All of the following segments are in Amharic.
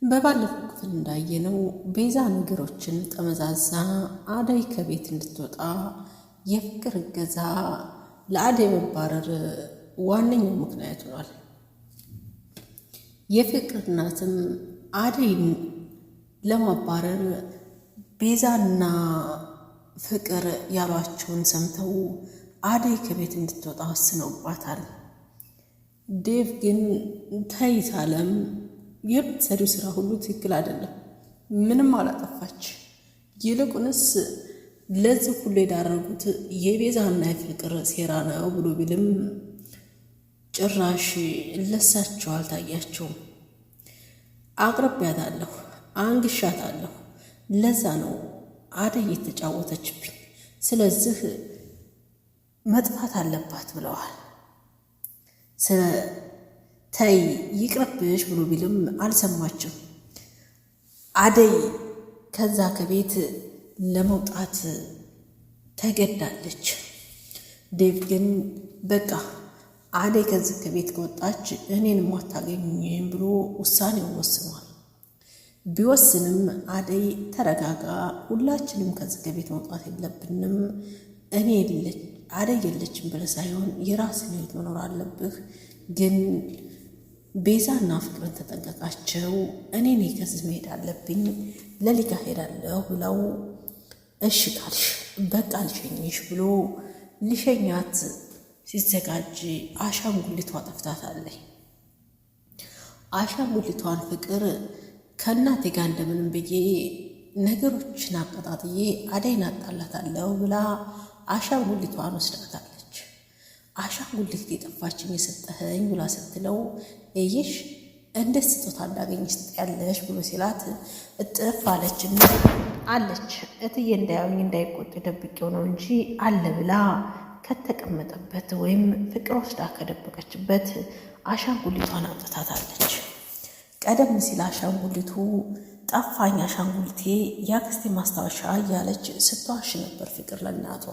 በባለፈው ክፍል እንዳየነው ቤዛ ነገሮችን ጠመዛዛ አደይ ከቤት እንድትወጣ የፍቅር እገዛ ለአደይ መባረር ዋነኛው ምክንያት ሆኗል። የፍቅር እናትም አደይን ለማባረር ቤዛና ፍቅር ያሏቸውን ሰምተው አደይ ከቤት እንድትወጣ ወስነውባታል። ዴቭ ግን ተይሳለም የምትሰሪው ስራ ሁሉ ትክክል አይደለም፣ ምንም አላጠፋች፣ ይልቁንስ ለዚህ ሁሉ የዳረጉት የቤዛና የፍቅር ሴራ ነው ብሎ ቢልም ጭራሽ ለሳቸው አልታያቸውም። አቅርቤያታለሁ፣ አንግሻታለሁ፣ ለዛ ነው አደይ የተጫወተችብኝ፣ ስለዚህ መጥፋት አለባት ብለዋል። ተይ ይቅርብሽ ብሎ ቢልም አልሰማችም። አደይ ከዛ ከቤት ለመውጣት ተገዳለች። ዴቭ ግን በቃ አደይ ከዚህ ከቤት ከወጣች እኔንም አታገኝም ብሎ ውሳኔውን ወስኗል። ቢወስንም አደይ ተረጋጋ፣ ሁላችንም ከዚህ ከቤት መውጣት የለብንም፣ አደይ የለችም ብለህ ሳይሆን የራስን ሕይወት መኖር አለብህ፣ ግን ቤዛና ፍቅርን ተጠንቀቃቸው፣ እኔ ከዚህ መሄድ አለብኝ፣ ለሊጋ ሄዳለሁ ብለው እሺ ካልሽ በቃ ልሸኝሽ ብሎ ሊሸኛት ሲዘጋጅ አሻንጉሊቷ ጠፍታታለች። አሻንጉሊቷን ፍቅር ከእናቴ ጋር እንደምንም ብዬ ነገሮችን አቀጣጥዬ አደይን አጣላታለሁ ብላ አሻንጉሊቷን ወስዳታለች። አሻንጉሊት የጠፋችን የሰጠኸኝ ብላ ስትለው እይሽ እንደ ስጦታ እንዳገኘሽ ትጠያለሽ ብሎ ሲላት እጥፍ አለችና አለች እትዬ እንዳያዩኝ እንዳይቆጡ ደብቄው ነው እንጂ አለ ብላ ከተቀመጠበት ወይም ፍቅር ወስዳ ከደበቀችበት አሻንጉሊቷን አውጥታታለች። ቀደም ሲል አሻንጉሊቱ ጠፋኝ፣ አሻንጉሊቴ የአክስቴ ማስታወሻ እያለች ስትዋሽ ነበር ፍቅር ለእናቷ።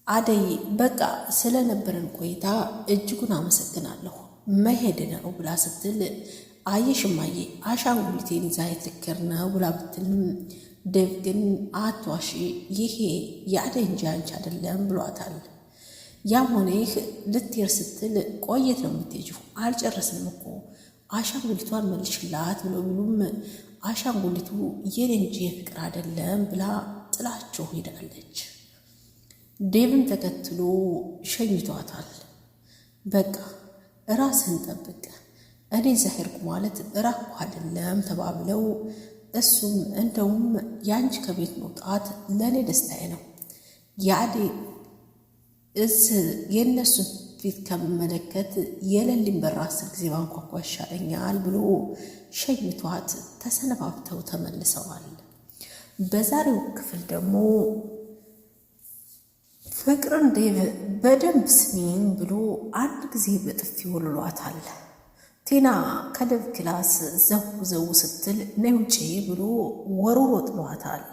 አደይ በቃ ስለነበረን ቆይታ እጅጉን አመሰግናለሁ መሄድ ነው ብላ ስትል አየሽማዬ አሻንጉሊቴን ይዛ የትክር ነው ብላ ብትልም ዴቭ ግን አትዋሺ፣ ይሄ የአደይ እንጂ አንቺ አይደለም ብሏታል። ያም ሆነ ይህ ልትሄድ ስትል ቆየት ነው የምትሄጂው? አልጨረስንም እኮ አሻንጉሊቷን መልሽላት ብሎ ቢሉም አሻንጉሊቱ የኔ እንጂ የፍቅር አይደለም ብላ ጥላቸው ሄዳለች። ዴቭን ተከትሎ ሸኝቷታል። በቃ ራስህን ጠብቅ፣ እኔ ዛሄርኩ ማለት ራኩ አይደለም ተባብለው እሱም እንደውም የአንቺ ከቤት መውጣት ለእኔ ደስታዬ ነው፣ የአደይ የእነሱን ፊት ከምመለከት የሌሊን በር 10 ጊዜ ባንኳኳ ይሻለኛል ብሎ ሸኝቷት ተሰነባብተው ተመልሰዋል። በዛሬው ክፍል ደግሞ ፍቅርን ዴቭ በደንብ ስሚኝ ብሎ አንድ ጊዜ በጥፊ ወልሏታል። ቲና ከዴቭ ክላስ ዘው ስትል ነይ ውጪ ብሎ ወርውሮ ጥሏታል።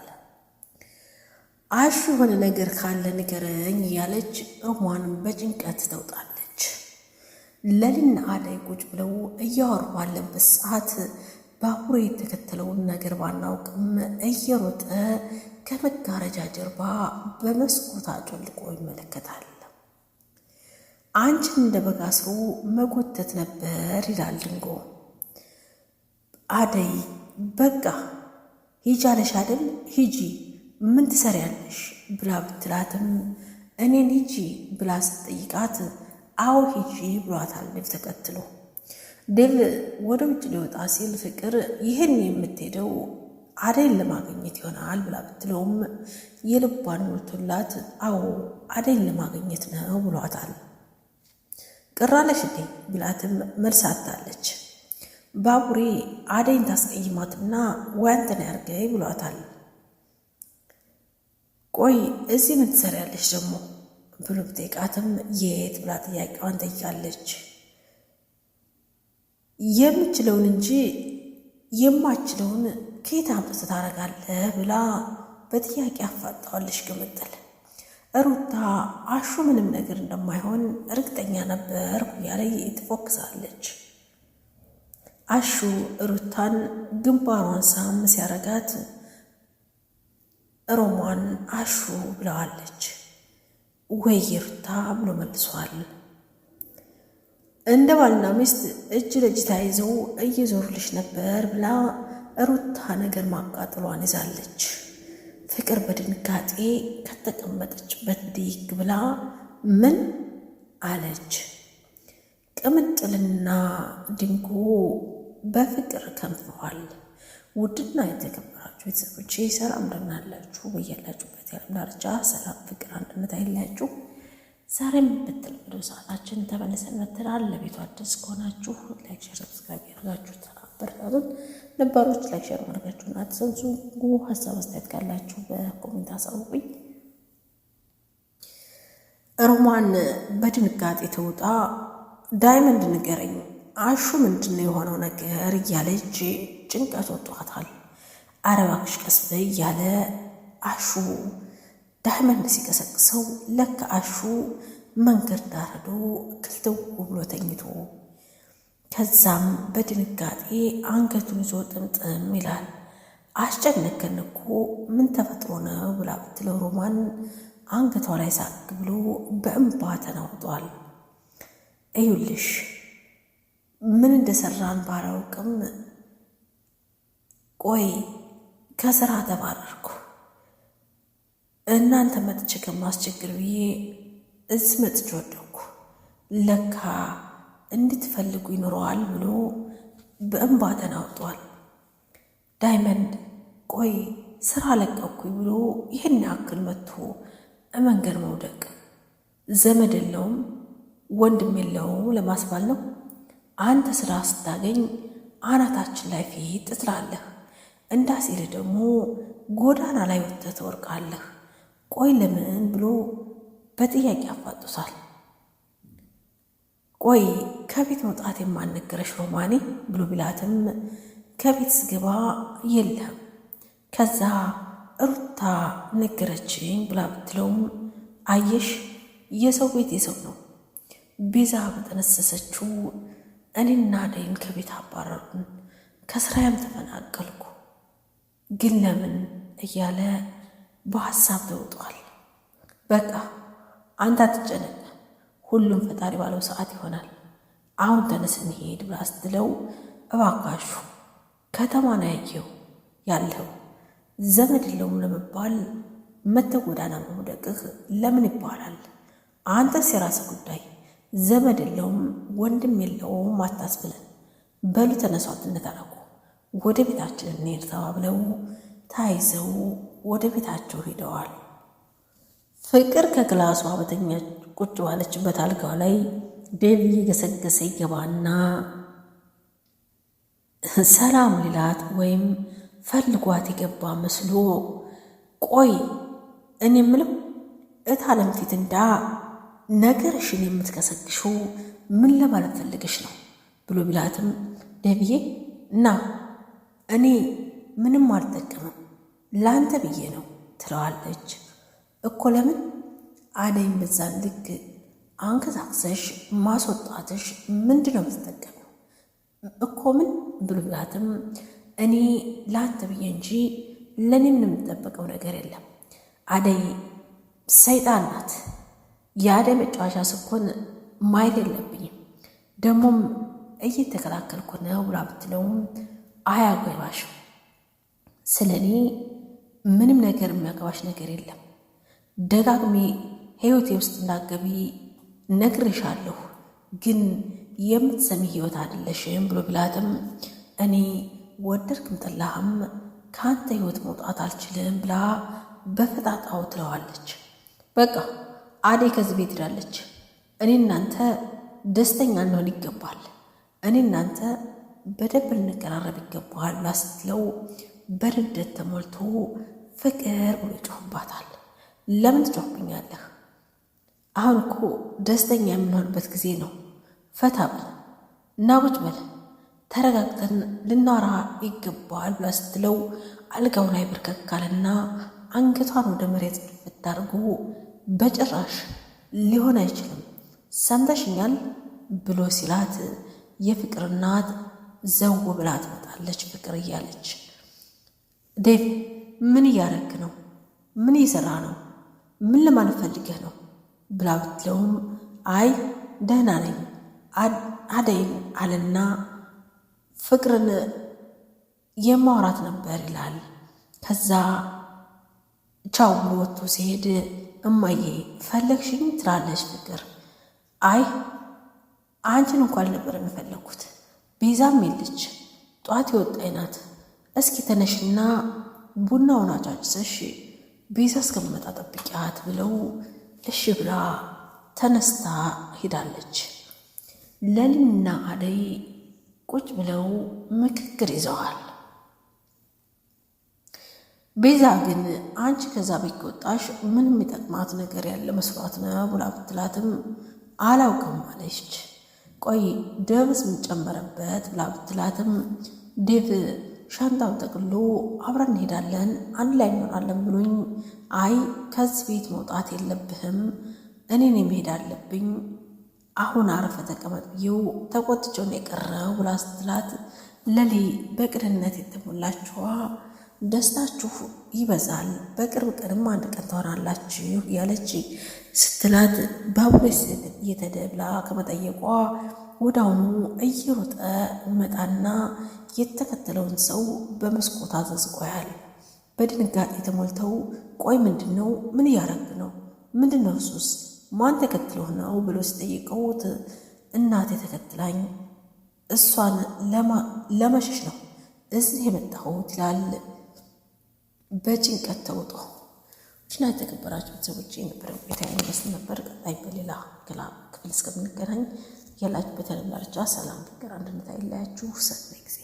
አሹ የሆነ ነገር ካለ ንገረኝ እያለች እሟንም በጭንቀት ተውጣለች። ለሊና አደይ ቁጭ ብለው እያወሩ ባለበት ሰዓት ባቡሬ የተከተለውን ነገር ባናውቅም እየሮጠ ከመጋረጃ ጀርባ በመስኮት አጮልቆ ይመለከታል። አንቺን እንደ በግ አስሮ መጎተት ነበር ይላል ድንጎ። አደይ በቃ ሂጂ አለሽ አይደል? ሂጂ ምን ትሰሪያለሽ ብላ ብትላትም እኔን ሂጂ ብላ ስትጠይቃት አዎ ሂጂ ብሏታል ዴቭ ተከትሎ። ዴቭ ወደ ውጭ ሊወጣ ሲል ፍቅር ይህን የምትሄደው አደይን ለማግኘት ይሆናል ብላ ብትለውም የልቧን ሞልቶላት አዎ አደይን ለማግኘት ነው ብሏታል። ቅራለሽ እንዴ ብላትም መልሳታለች። ባቡሬ አደይን ታስቀይማትና ወይ አንተን ያርገኝ ብሏታል። ቆይ እዚህ ምን ትሰሪያለሽ ደግሞ ብሎ ብጠይቃትም የት ብላ ጥያቄዋን ጠይቃለች። የምችለውን እንጂ የማችለውን ከየት አምጥተህ ታደርጋለህ ብላ በጥያቄ አፋጣዋለሽ ቅምጥል። ሩታ አሹ ምንም ነገር እንደማይሆን እርግጠኛ ነበርኩ እያለች ትፎክሳለች። አሹ ሩታን ግንባሯን ሳም ሲያረጋት ሮማን አሹ ብለዋለች። ወይ ሩታ ብሎ መልሷል። እንደ ባልና ሚስት እጅ ለእጅ ተያይዘው እየዞሩልሽ ነበር ብላ ሩታ ነገር ማቃጠሏን ይዛለች። ፍቅር በድንጋጤ ከተቀመጠችበት ብድግ ብላ ምን አለች? ቅምጥልና ድንጉ በፍቅር ከንፈዋል። ውድና የተከበራችሁ ቤተሰቦቼ ሰላም እንደምናላችሁ፣ በያላችሁበት የዓለም ዳርቻ ሰላም፣ ፍቅር፣ አንድነት አይለያችሁ። ዛሬም በተለመደው ሰዓታችን ተመልሰን መጥተናል። ለቤቱ አዲስ ከሆናችሁ ላይክ፣ ሼር፣ ሰብስክራይብ ያደርጋችሁ አበረታቱን። ነባሮች ላይክ፣ ሼር ማድረጋችሁን አትዘንጉ። ሀሳብ አስተያየት ካላችሁ በኮሜንት አሳውቁኝ። ሮማን በድንጋጤ ተውጣ ዳይመንድ ንገረኝ፣ አሹ ምንድነው የሆነው ነገር እያለች ጭንቀት ወጥቷታል። ኧረ እባክሽ ቀስ በይ እያለ አሹ ዳይመንድ ሲቀሰቅሰው ለካ አሹ መንገድ ዳር ሄዶ ክልትው ብሎ ተኝቶ፣ ከዛም በድንጋጤ አንገቱን ይዞ ጥምጥም ይላል። አስጨነቀን እኮ ምን ተፈጥሮ ነው ብላ ብትለው ሮማን አንገቷ ላይ ሳቅ ብሎ በእንባ ተናውጧል። እዩልሽ ምን እንደሰራን ባላውቅም ቆይ ከስራ ተባረርኩ፣ እናንተ መጥቼ ከማስቸግር ብዬ እዚህ መጥቼ ወደኩ፣ ለካ እንድትፈልጉ ይኖረዋል ብሎ በእንባ ተናውጧል። ዳይመንድ ቆይ ስራ ለቀኩኝ ብሎ ይህን ያክል መጥቶ መንገድ መውደቅ ዘመድ የለውም ወንድም የለውም ለማስባል ነው? አንተ ስራ ስታገኝ አናታችን ላይ ፊት ትላለህ፣ እንዳሲል ደግሞ ጎዳና ላይ ወጥተህ ትወርቃለህ። ቆይ ለምን ብሎ በጥያቄ አፋጡታል። ቆይ ከቤት መውጣት የማንነገረሽ ሮማኔ ብሎ ቢላትም ከቤት ስገባ የለም። ከዛ ሩታ ነገረችኝ ብላ ብትለውም አየሽ የሰው ቤት የሰው ነው። ቤዛ በጠነሰሰችው እኔና አደይን ከቤት አባረሩን፣ ከስራዬም ተፈናቀልኩ፣ ግን ለምን እያለ በሀሳብ ተውጧል። በቃ አንተ አትጨነቅ፣ ሁሉም ፈጣሪ ባለው ሰዓት ይሆናል። አሁን ተነስ እንሂድ ብላ ስትለው እባካሹ ከተማ ነው ያየው ያለው ዘመድ የለውም ለመባል መተጎዳና መውደቅህ ለምን ይባላል? አንተስ የራስህ ጉዳይ። ዘመድ የለውም ወንድም የለውም አታስብለን። በሉ ተነሷት እንታረቁ፣ ወደ ቤታችን እንሄድ ተባብለው ታይዘው ወደ ቤታቸው ሄደዋል። ፍቅር ከክላሷ በተኛ ቁጭ ባለችበት አልጋው ላይ ዴቭ እየገሰገሰ ይገባና ሰላም ሊላት ወይም ፈልጓት የገባ መስሎ ቆይ እኔ የምለው እታለም ፊት እንዳ ነገርሽን የምትከሰክሹ ምን ለማለት ፈልገሽ ነው ብሎ ቢላትም ዴቭዬ እና እኔ ምንም አልጠቀምም ላንተ ብዬ ነው ትለዋለች። እኮ ለምን አደይም በዛን ልክ አንከሳክሰሽ ማስወጣትሽ ምንድነው የምትጠቀመው እኮ ምን ብሎ ቢላትም እኔ ላንተ ብዬ እንጂ ለእኔ ምንም የምጠበቀው ነገር የለም። አደይ ሰይጣን ናት። የአደይ መጫወቻ ስኮን ማየት የለብኝም። ደግሞም እየተከላከልኩ ነው ብላ ብትለውም አያገባሽም፣ ስለ እኔ ምንም ነገር የሚያገባሽ ነገር የለም። ደጋግሜ ህይወቴ ውስጥ እንዳገቢ ነግሬሻለሁ፣ ግን የምትሰሚ ህይወት አይደለሽም ብሎ ቢላትም እኔ ወደድክም ጠላህም ከአንተ ህይወት መውጣት አልችልም ብላ በፈጣጣው ትለዋለች። በቃ አደይ ከዚህ ቤት ሄዳለች። እኔ እናንተ ደስተኛ እንሆን ይገባል፣ እኔ እናንተ በደንብ ልንቀራረብ ይገባል ብላ ስትለው በንዴት ተሞልቶ ፍቅር ብሎ ይጮህባታል። ለምን ትጮህብኛለህ? አሁን እኮ ደስተኛ የምንሆንበት ጊዜ ነው። ፈታ በል እና ቁጭ በል ተረጋግተን ልናወራ ይገባል ብላ ስትለው አልጋው ላይ ብርከክ አለና አንገቷን ወደ መሬት ድፍት አድርጎ በጭራሽ ሊሆን አይችልም ሰምተሽኛል ብሎ ሲላት የፍቅር እናት ዘው ብላ ትመጣለች። ፍቅር እያለች ዴቭ ምን እያረክ ነው? ምን እየሰራ ነው? ምን ለማለት ፈልገህ ነው ብላ ብትለውም አይ ደህና ነኝ አደይን አለና ፍቅርን የማውራት ነበር ይላል። ከዛ ቻው ብሎ ወጥቶ ሲሄድ እማዬ ፈለግሽኝ ትላለች ፍቅር። አይ አንቺን እንኳን ነበር የምፈለግኩት ቤዛም የለች ጧት የወጣች ናት። እስኪ ተነሽና ቡናውን አጫጭሰሽ ቤዛ እስከምመጣ ጠብቂያት ብለው እሺ ብላ ተነስታ ሄዳለች። ለሊና አደይ ቁጭ ብለው ምክክር ይዘዋል። ቤዛ ግን አንቺ ከዛ ቤት ከወጣሽ ምንም የሚጠቅማት ነገር ያለ መስሏት ነው ብላ ብትላትም አላውቅም አለች። ቆይ ደብስ ምን ጨመረበት ብላ ብትላትም ዴቭ ሻንጣውን ጠቅሎ አብረን እንሄዳለን አንድ ላይ እንሆናለን ብሎኝ አይ ከዚህ ቤት መውጣት የለብህም እኔን መሄድ አለብኝ አሁን አረፈ ተቀመጥ ብዬው ተቆጥቼውን የቀረው ብላ ስትላት ለሊ በቅንነት የተሞላችዋ ደስታችሁ ይበዛል በቅርብ ቀንም አንድ ቀን ትሆናላችሁ ያለች ስትላት ባቡሬስ እየተደብላ ከመጠየቋ ወዳውኑ እየሮጠ መጣና የተከተለውን ሰው በመስኮት አዘዝቆያል። በድንጋጤ ተሞልተው ቆይ ምንድነው? ምን እያረግ ነው? ምንድነው? እሱስ ማን ተከትሎህ ነው ብሎ ሲጠይቀውት እናቴ ተከትላኝ እሷን ለመሸሽ ነው እዚህ የመጣሁት ይላል። በጭንቀት ተውጦ ችና የተከበራችሁ ቤተሰቦች የነበረው ቤታ ይመስል ነበር። ቀጣይ በሌላ ክፍል እስከምንገናኝ ያላችሁበት ያለም ዳርቻ ሰላም፣ ፍቅር፣ አንድነት አይለያችሁ። ሰናይ ጊዜ